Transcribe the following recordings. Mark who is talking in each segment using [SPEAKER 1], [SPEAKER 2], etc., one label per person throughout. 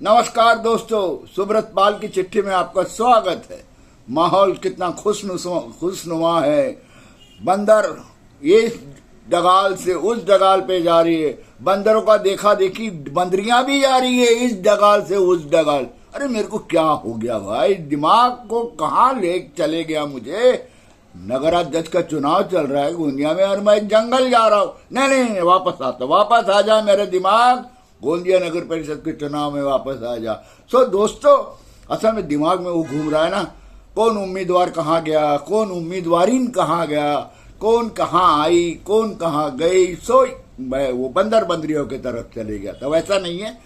[SPEAKER 1] नमस्कार दोस्तों, सुब्रत पाल की चिट्ठी में आपका स्वागत है। माहौल कितना खुशनुमा है। बंदर इस डगाल से उस डगाल पे जा रही है। बंदरों का देखा देखी बंदरियां भी जा रही है इस डगाल से उस डगाल। अरे मेरे को क्या हो गया भाई, दिमाग को कहाँ ले चले गया मुझे। नगराध्यक्ष का चुनाव चल रहा है गोंदिया में और मैं जंगल जा रहा हूँ। नहीं, वापस आ जा मेरे दिमाग। गोंदिया नगर परिषद के चुनाव में वापस आ जा। सो दोस्तों, असल में दिमाग में वो घूम रहा है ना, कौन उम्मीदवार कहाँ गया, कौन उम्मीदवारीन कहाँ गया, कौन कहाँ आई, कौन कहाँ गई। सो मैं वो बंदर बंदरियों की तरफ चले गया था। वैसा नहीं है।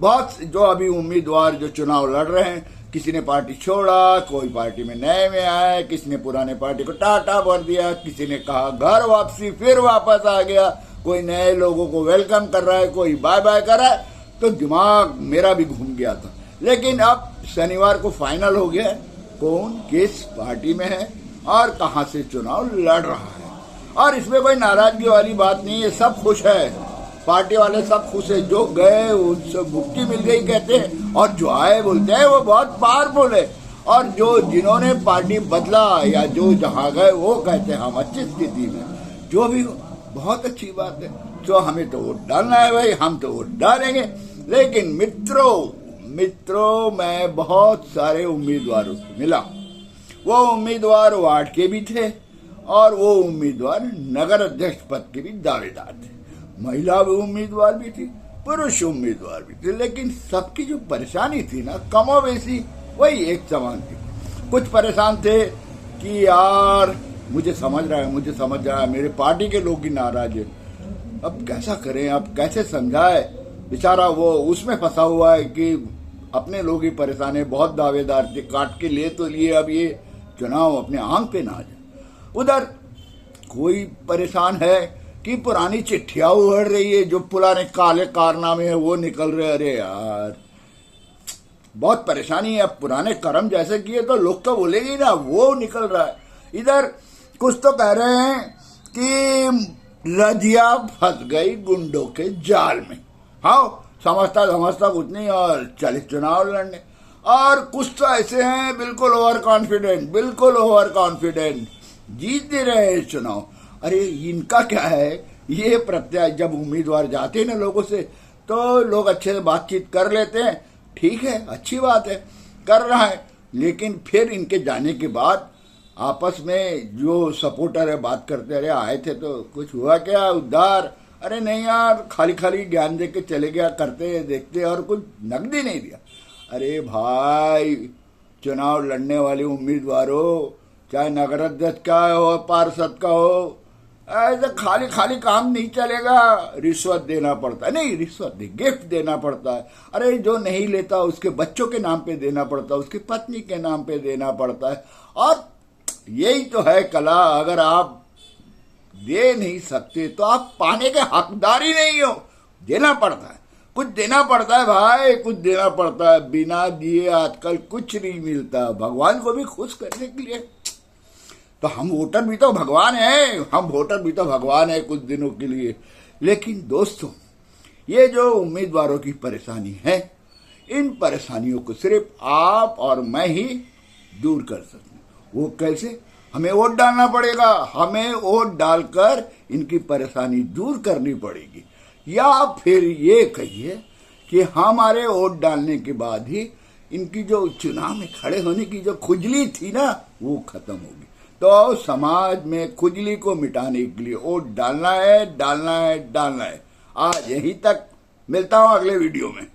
[SPEAKER 1] बहुत जो अभी उम्मीदवार जो चुनाव लड़ रहे हैं, किसी ने पार्टी छोड़ा, कोई पार्टी में नए में आए, किसी ने पुराने पार्टी को टाटा भर दिया, किसी ने कहा घर वापसी फिर वापस आ गया, कोई नए लोगों को वेलकम कर रहा है, कोई बाय बाय कर रहा है। तो दिमाग मेरा भी घूम गया था। लेकिन अब शनिवार को फाइनल हो गया कौन किस पार्टी में है और कहां से चुनाव लड़ रहा है। और इसमें कोई नाराजगी वाली बात नहीं है, सब खुश है, पार्टी वाले सब खुश है। जो गए उनसे मुक्ति मिल गई कहते हैं, और जो आए बोलते हैं वो बहुत पावरफुल है। और जो जिन्होंने पार्टी बदला या जो जहां गए वो कहते हैं हम अच्छी स्थिति में। जो भी बहुत अच्छी बात है। तो हमें तो वोट डालना है भाई, हम तो वोट डालेंगे। लेकिन मित्रों मैं बहुत सारे उम्मीदवारों से मिला। वो उम्मीदवार वार्ड के भी थे और वो उम्मीदवार नगर अध्यक्ष पद के भी दावेदार थे। महिला उम्मीदवार भी थी, पुरुष उम्मीदवार भी थे। लेकिन सबकी जो परेशानी थी ना, कमोबेशी वही एक समान थी। कुछ परेशान थे कि यार मुझे समझ रहा है मेरे पार्टी के लोग ही नाराज है, अब कैसा करें, अब कैसे समझाए। बेचारा वो उसमें फंसा हुआ है कि अपने लोग ही परेशान है। बहुत दावेदार थे, काट के लिए तो लिए, अब ये चुनाव अपने आंख पे ना आ जाए। उधर कोई परेशान है कि पुरानी चिट्ठियां उड़ रही है, जो पुराने काले कारनामे है वो निकल रहे। अरे यार बहुत परेशानी है। अब पुराने कर्म जैसे किए तो लोग तो बोलेंगे ना, वो निकल रहा है। इधर कुछ तो कह रहे हैं कि रजिया फंस गई गुंडों के जाल में। हाँ, समझता कुछ नहीं और चले चुनाव लड़ने। और कुछ तो ऐसे हैं बिल्कुल ओवर कॉन्फिडेंट जीत दे रहे हैं चुनाव। अरे इनका क्या है, ये प्रत्याशी जब उम्मीदवार जाते हैं ना लोगों से, तो लोग अच्छे से बातचीत कर लेते हैं। ठीक है, अच्छी बात है, कर रहा है। लेकिन फिर इनके जाने के बाद आपस में जो सपोर्टर है बात करते, अरे आए थे तो कुछ हुआ क्या उद्धार। अरे नहीं यार, खाली ज्ञान दे के चले गया, करते देखते और कुछ नकदी नहीं दिया। अरे भाई, चुनाव लड़ने वाले उम्मीदवारों, चाहे नगर अध्यक्ष का हो पार्षद का हो, ऐसे खाली काम नहीं चलेगा। रिश्वत देना पड़ता है, नहीं रिश्वत नहीं, गिफ्ट देना पड़ता है। अरे जो नहीं लेता उसके बच्चों के नाम पे देना पड़ता है, उसकी पत्नी के नाम पे देना पड़ता है। और यही तो है कला। अगर आप दे नहीं सकते तो आप पाने के हकदार ही नहीं हो। देना पड़ता है, कुछ देना पड़ता है भाई, कुछ देना पड़ता है। बिना दिए आजकल कुछ नहीं मिलता। भगवान को भी खुश करने के लिए तो हम वोटर भी तो भगवान है कुछ दिनों के लिए। लेकिन दोस्तों, ये जो उम्मीदवारों की परेशानी है, इन परेशानियों को सिर्फ आप और मैं ही दूर कर सकते हैं। वो कैसे? हमें वोट डालना पड़ेगा। हमें वोट डालकर इनकी परेशानी दूर करनी पड़ेगी। या फिर ये कहिए कि हमारे वोट डालने के बाद ही इनकी जो चुनाव में खड़े होने की जो खुजली थी ना, वो खत्म होगी। तो समाज में खुजली को मिटाने के लिए वोट डालना है। आज यहीं तक, मिलता हूं अगले वीडियो में।